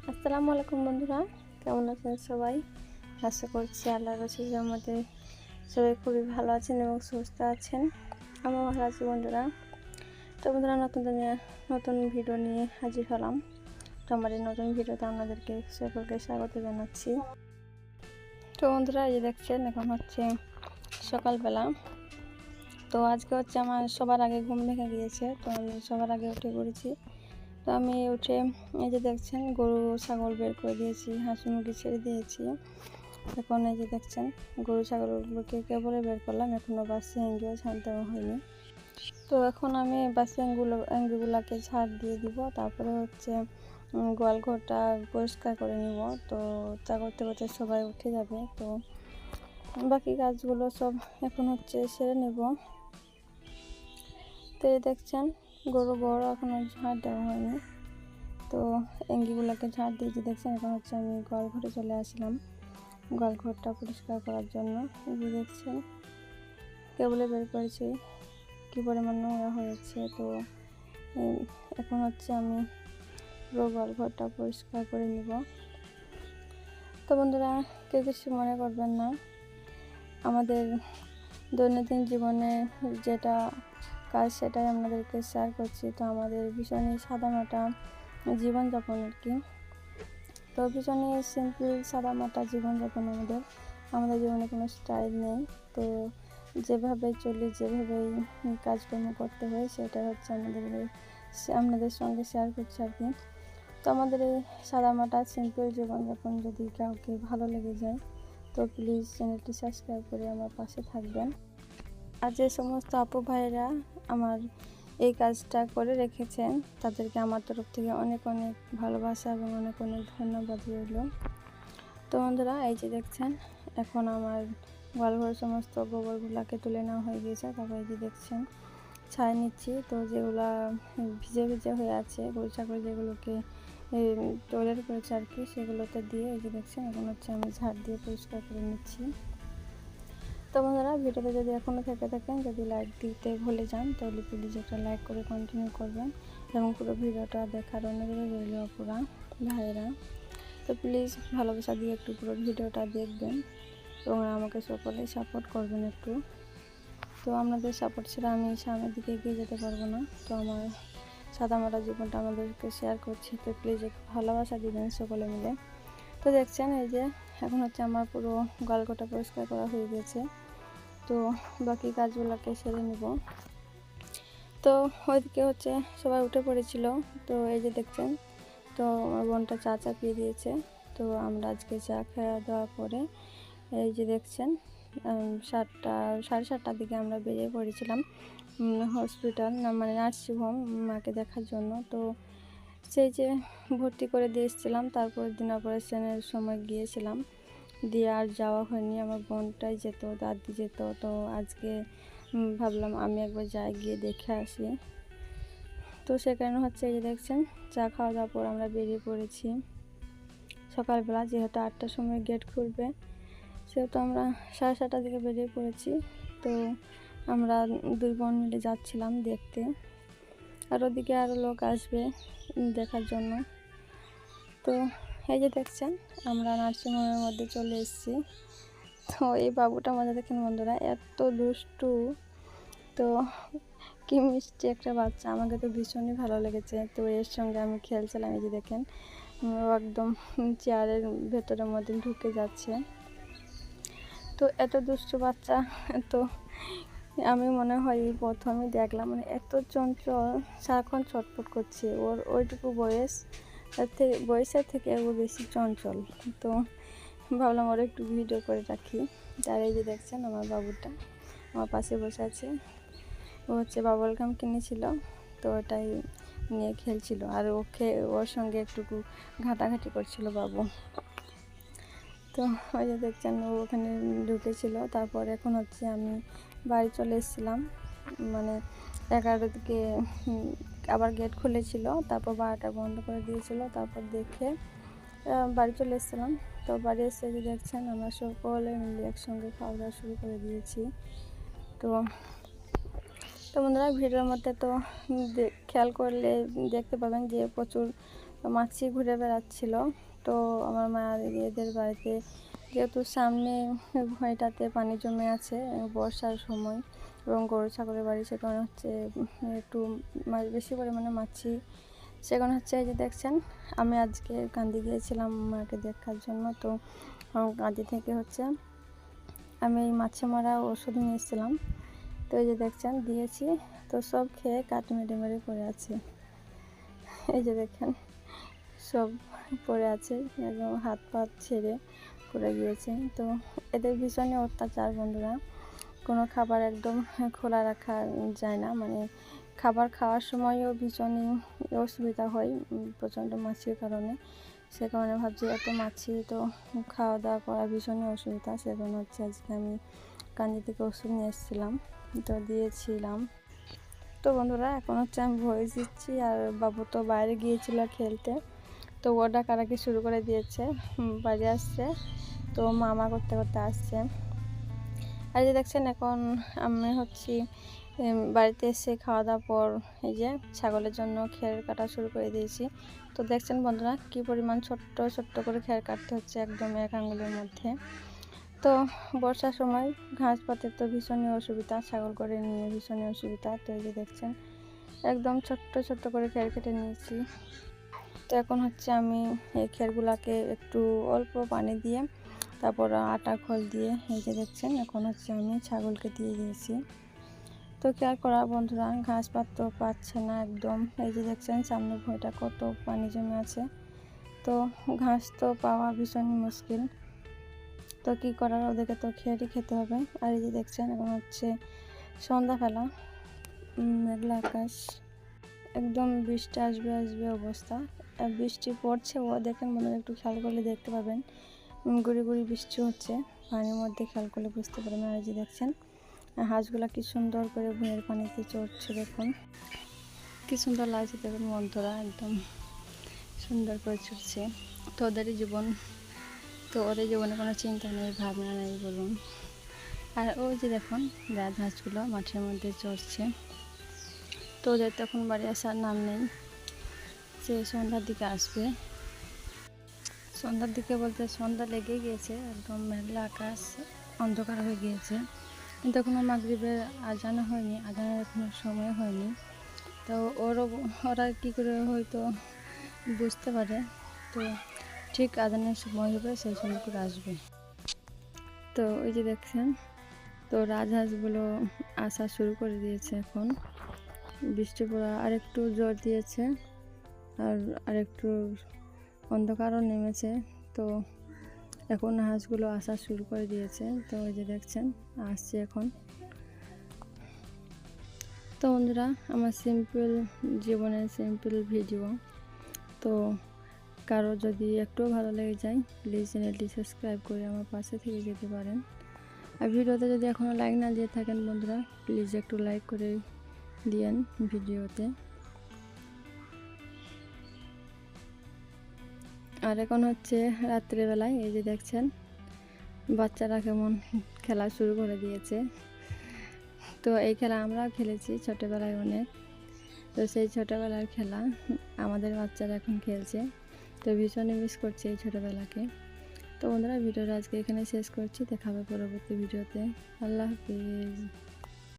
আসসালামু আলাইকুম বন্ধুরা, কেমন আছেন সবাই? আশা করছি আল্লাহর অশেষ রহমতে সবাই খুবই ভালো আছেন এবং সুস্থ আছেন। আমিও ভালো আছি বন্ধুরা। তো বন্ধুরা, নতুন ভিডিও নিয়ে হাজির হলাম। তো আমার এই নতুন ভিডিওতে আপনাদেরকে সকলকে স্বাগত জানাচ্ছি। তো বন্ধুরা, এই যে দেখছেন এখন হচ্ছে সকালবেলা। তো আজকে হচ্ছে আমার সবার আগে ঘুম ভেঙে গিয়েছে, তো আমি সবার আগে উঠে পড়েছি। তো আমি উঠে এই যে দেখছেন গরু ছাগল বের করে দিয়েছি, হাঁস মুরগি ছেড়ে দিয়েছি। এখন এই যে দেখছেন গরু ছাগলগুলোকে কেবলে বের করলাম, এখনও বাচ্চা এঙ্গিও ছাড় দেওয়া হয়নি। তো এখন আমি বাচ্চা এঙ্গিগুলোকে ছাড় দিয়ে দিব, তারপরে হচ্ছে গোয়াল ঘরটা পরিষ্কার করে নিব। তো তা করতে করতে সবাই উঠে যাবে, তো বাকি কাজগুলো সব এখন হচ্ছে সেরে নেব। তো এই দেখছেন গরু এখনও ঝাড় দেওয়া হয়নি, তো এঙ্গিগুলোকে ঝাড় দিয়েছি দেখছেন। এখন হচ্ছে আমি গোয়াল ঘরে চলে আসলাম গোয়াল ঘরটা পরিষ্কার করার জন্য। এই যে দেখছেন কেবলে বের করেছি, কী পরিমাণ নোংরা হয়েছে। তো এখন হচ্ছে আমি পুরো গোয়াল ঘরটা পরিষ্কার করে নিব। তো বন্ধুরা, কেউ কিছু মনে করবেন না, আমাদের দৈনন্দিন জীবনে যেটা কাজ সেটাই আপনাদেরকে শেয়ার করছি। তো আমাদের ভীষণই সাদামাটা জীবনযাপন আর কি। তো ভীষণই সিম্পল সাদামাটা জীবনযাপন আমাদের জীবনে কোনো স্টাইল নেই। তো যেভাবে চলি, যেভাবেই কাজকর্ম করতে হয়, সেটা হচ্ছে আপনাদের সঙ্গে শেয়ার করছি আর কি। তো আমাদের এই সাদামাটা সিম্পল জীবনযাপন যদি কাউকে ভালো লেগে যায়, তো প্লিজ চ্যানেলটি সাবস্ক্রাইব করে আমার পাশে থাকবেন। আর যে সমস্ত আপু ভাইয়েরা আমার এই কাজটা করে রেখেছেন, তাদেরকে আমার তরফ থেকে অনেক অনেক ভালোবাসা এবং অনেক অনেক ধন্যবাদ রইল। তো বন্ধুরা, এই যে দেখছেন এখন আমার গোয়ালঘরের সমস্ত গোবরগুলোকে তুলে নেওয়া হয়ে গিয়েছে। তারপর এই যে দেখছেন ছাই নিচ্ছি। তো যেগুলা ভিজে ভিজে হয়ে আছে, গরু ছাগল যেগুলোকে টয়লেট করেছে আর কি, সেগুলোতে দিয়ে এই যে দেখছেন এখন হচ্ছে আমি ঝাড় দিয়ে পরিষ্কার করে নিচ্ছি। তো বন্ধুরা, ভিডিওতে যদি এখনও থেকে থাকেন, যদি লাইক দিতে ভুলে যান, তাহলে প্লিজ একটা লাইক করে কন্টিনিউ করবেন এবং পুরো ভিডিওটা দেখার অনুরোধ রইল আপুরা ভাইয়েরা। তো প্লিজ ভালোবাসা দিয়ে একটু পুরো ভিডিওটা দেখবেন এবং আমাকে সকলে সাপোর্ট করবেন একটু। তো আপনাদের সাপোর্ট ছাড়া আমি সামনের দিকে এগিয়ে যেতে পারবো না। তো আমার সাদামাটা জীবনটা আমাদেরকে শেয়ার করছি, তো প্লিজ একটু ভালোবাসা দিবেন সকলে মিলে। তো দেখছেন এই যে এখন হচ্ছে আমার পুরো গোয়ালঘরটা পরিষ্কার করা হয়ে গেছে। তো বাকি কাজগুলোকে সেরে নেব। তো ওইদিকে হচ্ছে সবাই উঠে পড়েছিল। তো এই যে দেখছেন, তো আমার বোনটা চা চাপিয়ে দিয়েছে। তো আমরা আজকে চা খাওয়া দাওয়া করে এই যে দেখছেন 7:30টার দিকে আমরা বেরিয়ে পড়েছিলাম হসপিটাল, মানে নার্সিংহোম, মাকে দেখার জন্য। তো সেই যে ভর্তি করে দিয়ে এসেছিলাম, তারপরের দিন অপারেশনের সময় গিয়েছিলাম, দিয়ে আর যাওয়া হয়নি। আমার বোনটাই যেত, দাদি যেত। তো আজকে ভাবলাম আমি একবার যাই, গিয়ে দেখে আসি। তো সে কারণে হচ্ছে এই যে দেখছেন চা খাওয়া দাওয়ার পর আমরা বেরিয়ে পড়েছি সকালবেলা, যেহেতু 8টার সময় গেট খুলবে, সেহেতু আমরা 7:30টার দিকে বেরিয়ে পড়েছি। তো আমরা 2 বোন মিলে যাচ্ছিলাম দেখতে, আর ওদিকে আরও লোক আসবে দেখার জন্য। তো এই যে দেখছেন আমরা নার্সিংহোমের মধ্যে চলে এসেছি। তো এই বাবুটা মজা দেখেন বন্ধুরা, এত দুষ্টু, তো কি মিষ্টি একটা বাচ্চা, আমাকে তো ভীষণই ভালো লেগেছে। তো এর সঙ্গে আমি খেলছিলাম। এই যে দেখেন ও একদম চেয়ারের ভেতরের মধ্যে ঢুকে যাচ্ছে। তো এত দুষ্টু বাচ্চা, তো আমি মনে হয় প্রথমে দেখলাম, মানে এত চঞ্চল, সারাক্ষণ ছটফট করছে। ওর ওইটুকু বয়সের থেকে ও বেশি চঞ্চল। তো ভাবলাম ওর একটু ভিডিও করে রাখি। আর এই যে দেখছেন আমার বাবুটা আমার পাশে বসে আছে, ও হচ্ছে বাবল গাম কিনেছিল, তো ওটাই নিয়ে খেলছিল, আর ওর সঙ্গে একটুকু ঘাঁটাঘাঁটি করছিল বাবু। তো ওই যে দেখছেন ও ওখানে ঢুকেছিল। তারপর এখন হচ্ছে আমি বাড়ি চলে এসেছিলাম, মানে 11টার দিকে আবার গেট খুলেছিল, তারপর 12টা বন্ধ করে দিয়েছিল। তারপর দেখে বাড়ি চলে এসেছিলাম। তো বাড়ি এসে যে দেখছেন আমরা সকলে মিলে একসঙ্গে খাওয়া দাওয়া শুরু করে দিয়েছি। তো বন্ধুরা, ভিডিওর মধ্যে তো খেয়াল করলে দেখতে পাবেন যে প্রচুর মাছি ঘুরে বেড়াচ্ছিল। তো আমার মা এদের বাড়িতে যেহেতু সামনে ভয়টাতে পানি জমে আছে বর্ষার সময় এবং গরু ছাগলের বাড়ি, সে কারণে হচ্ছে একটু বেশি পরিমাণে মাছি। সে কারণে হচ্ছে এই যে দেখছেন, আমি আজকে কান্দি গিয়েছিলাম মাকে দেখার জন্য। তো কান্দি থেকে হচ্ছে আমি এই মাছি মারা ওষুধ নিয়েছিলাম। তো এই যে দেখছেন দিয়েছি, তো সব খেয়ে কাঠ মেরে মেরে পড়ে আছে। এই যে দেখেন সব পড়ে আছে, একদম হাত পা ছেড়ে পড়ে গিয়েছে। তো এদের ভীষণই অত্যাচার বন্ধুরা, কোনো খাবার একদম খোলা রাখা যায় না, মানে খাবার খাওয়ার সময়ও ভীষণই অসুবিধা হয় প্রচণ্ড মাছির কারণে। সে কারণে ভাবছি এত মাছি, তো খাওয়া দাওয়া করা ভীষণই অসুবিধা। সে কারণে হচ্ছে আজকে আমি কান্দি থেকে ওষুধ নিয়ে এসেছিলাম, তো দিয়েছিলাম। তো বন্ধুরা এখন হচ্ছে আমি ভয়েস দিচ্ছি, আর বাবু তো বাইরে গিয়েছিল খেলতে, তো ও ডাকাডাকি শুরু করে দিয়েছে, বাড়ি আসছে, তো মামা করতে করতে আসছে। আর যে দেখছেন এখন আমি হচ্ছি বাড়িতে এসে খাওয়া দাওয়ার পর এই যে ছাগলের জন্য খের কাটা শুরু করে দিয়েছি। তো দেখছেন বন্ধুরা কি পরিমাণ ছোট্ট ছোট্ট করে খের কাটতে হচ্ছে, একদম এক আঙুলের মধ্যে। তো বর্ষার সময় ঘাস পাতের তো ভীষণই অসুবিধা, ছাগল করে নিয়ে ভীষণই অসুবিধা। তো এই যে দেখছেন একদম ছোট্ট ছোট্ট করে খের কেটে নিয়েছি। তো এখন হচ্ছে আমি এই খেরগুলাকে একটু অল্প পানি দিয়ে তারপর আটা খোল দিয়ে এই যে দেখছেন এখন হচ্ছে আমি ছাগলকে দিয়ে দিয়েছি। তো কি আর করা বন্ধুরা, ঘাস পাত তো পাচ্ছে না একদম। এই যে দেখছেন সামনে ভুঁইটা কত পানি জমে আছে, তো ঘাস তো পাওয়া ভীষণ মুশকিল। তো কি করার, ওদেরকে তো খেয়েই খেতে হবে। আর এই যে দেখছেন এখন হচ্ছে সন্ধ্যাবেলা, মেঘলা আকাশ, একদম বৃষ্টি আসবে আসবে অবস্থা। বৃষ্টি পড়ছে, ও দেখেন বন্ধুরা একটু খেয়াল করলে দেখতে পাবেন গুড়ি গুড়ি বৃষ্টি হচ্ছে পানির মধ্যে, খেয়াল করলে বুঝতে পারবেন। আর এই যে দেখছেন হাঁসগুলা কি সুন্দর করে ভুঁয়ের পানিতে চড়ছে, দেখুন কি সুন্দর লাগছে দেখুন বন্ধুরা, একদম সুন্দর করে চড়ছে। তো ওদেরই জীবন, তো ওদের জীবনে কোনো চিন্তা নেই, ভাবনা নেই বলুন। আর ওই যে দেখুন রাজহাঁসগুলো মাঠের মধ্যে চড়ছে। তো ওদের তখন বাড়ি আসার নাম নেই, সে সন্ধ্যার দিকে আসবে। সন্ধ্যার দিকে বলতে সন্ধ্যা লেগে গিয়েছে, একদম মেঘলা আকাশ, অন্ধকার হয়ে গিয়েছে, কিন্তু এখনও মাগরিবের আজানও হয়নি, আজানের এখনো সময় হয়নি। তো ওরা কী করে হয়তো বুঝতে পারে, তো ঠিক আজানের সময় হবে সেই সময় করে আসবে। তো ওই যে দেখছেন, তো রাজহাঁসগুলো আসা শুরু করে দিয়েছে। এখন বৃষ্টি পড়া আরেকটু জোর দিয়েছে, আর আরেকটু অন্ধকারও নেমেছে। তো এখন হাঁসগুলো আসা শুরু করে দিয়েছে। তো ওই যে দেখছেন আসছে এখন। তো বন্ধুরা আমার সিম্পল জীবনের সিম্পল ভিডিও, তো কারো যদি একটুও ভালো লেগে যায় প্লিজ চ্যানেলটি সাবস্ক্রাইব করে আমার পাশে থেকে যেতে পারেন। আর ভিডিওতে যদি এখনও লাইক না দিয়ে থাকেন বন্ধুরা প্লিজ একটু লাইক করে দিয়েন ভিডিওতে। আর এখন হচ্ছে রাত্রেবেলায়, এই যে দেখছেন বাচ্চারা কেমন খেলা শুরু করে দিয়েছে। তো এই খেলা আমরাও খেলেছি ছোটোবেলায় অনেক, তো সেই ছোটোবেলার খেলা আমাদের বাচ্চারা এখন খেলছে। তো ভীষণই মিস করছে এই ছোটোবেলাকে। তো বন্ধুরা ভিডিওটা আজকে এখানে শেষ করছি, দেখা হবে পরবর্তী ভিডিওতে। আল্লাহ হাফিজ।